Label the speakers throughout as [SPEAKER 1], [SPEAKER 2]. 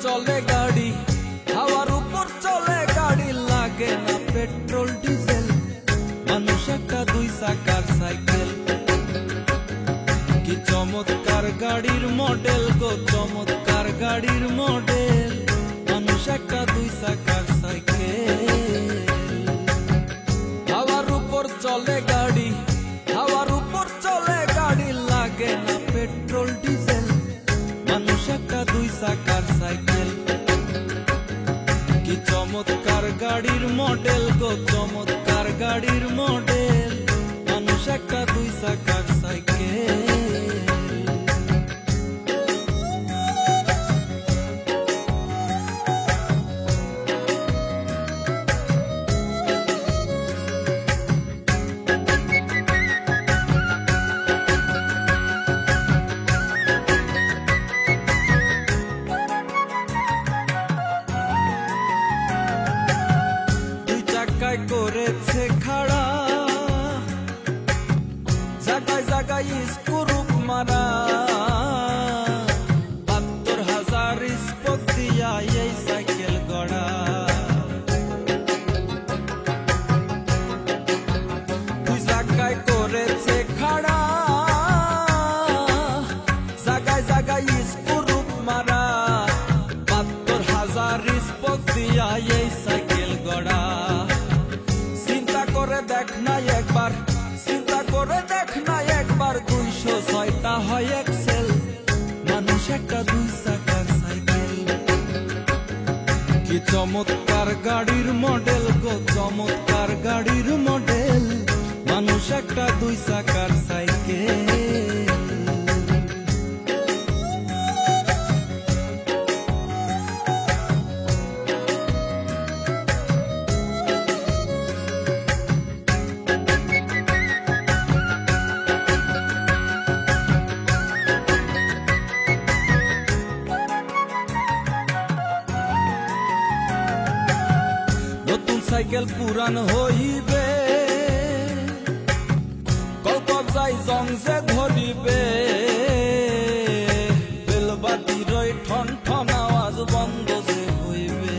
[SPEAKER 1] চলে গাড়ি, হাওয়ার উপর চলে গাড়ি, লাগে না পেট্রোল ডিজেল, মানুষ একটা দুই চাকার সাইকেল। কি চমৎকার গাড়ির মডেল গো, চমৎকার গাড়ির মডেল, মানুষ একটা দুই চাকার সাইকেল। হাওয়ার উপর চলে গাড়ি, হাওয়ার উপর চলে গাড়ি, লাগে না পেট্রোল ডিজেল, মানুষ একটা দুই চাকার সাইকেল। কি চমৎকার গাড়ির মডেল গো, চমৎকার গাড়ির মডেল, মানুষ একটা দুই চাকার সাইকেল। করেছে খাড়া, জায়গায় জায়গায় স্ক্রুপ মারা, ৭২,০০০ স্পোক দিয়া এই সাইকেল গড়া। দুই জায়গায় করেছে খাড়া, জায়গায় জায়গায় স্ক্রুপ মারা, ৭২,০০০ স্পোক দিয়া এই সাইকেল গড়া। দেখ না একবার, চিন্তা করে দেখ না একবার, ২০৬টা হয় এক্সেল, মানুষ একটা দুই চাকার সাইকেল। কি চমৎকার গাড়ির মডেল গো, চমৎকার গাড়ির মডেল, মানুষ একটা দুই চাকার সাইকেল। সাইকেল পুরান হইবে, কলকব যাই জং যে ধরিবে, বেলবাতির ঠন ঠন আওয়াজ বন্ধ যে হইবে।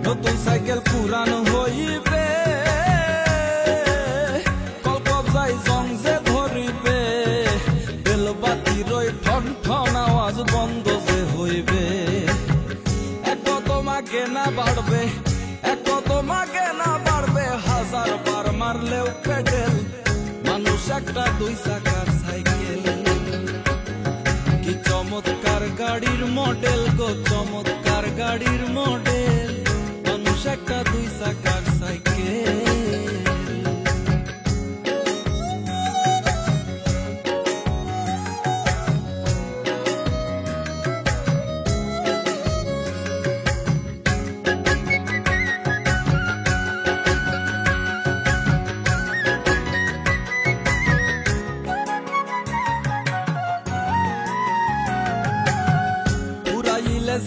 [SPEAKER 1] নতুন সাইকেল পুরান হইবে, কলকব যাই জং যে ধরিবে, বেলবাতির ঠন ঠন আওয়াজ বন্ধ যে হইবে। তোমাকে না বাড়বে, এক তোমাকে না বাড়বে, ১০০০ বার মারলেও পেডেল, মানুষ একটা দুই চাকার সাইকেল। কি চমৎকার গাড়ির মডেল গো, চমৎকার গাড়ির মডেল, মানুষ একটা দুই চাকার সাইকেল।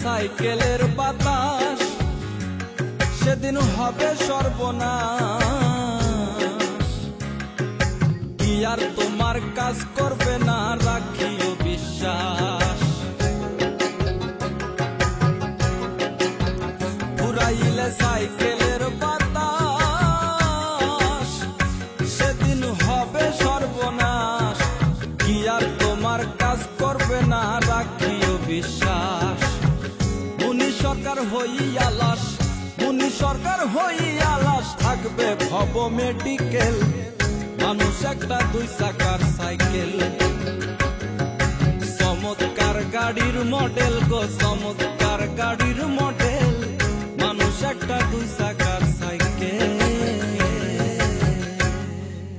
[SPEAKER 1] সাইকেলের বাতাস সেদিন হবে সর্বনাশ, কি আর তোমার কাজ করবে না, রাখিও বিশ্বাস। পুরাইলে সাইকেলের বাতাস সেদিন হবে সর্বনাশ, কি আর তোমার কাজ করবে না, রাখিও বিশ্বাস। সরকার হইয়া লাশ, মুনি সরকার হইয়া লাশ, থাকবে ভব মেডিকেল, মানুষ একটা দুই চাকার সাইকেল। চমৎকার গাড়ির মডেল গো, চমৎকার গাড়ির মডেল,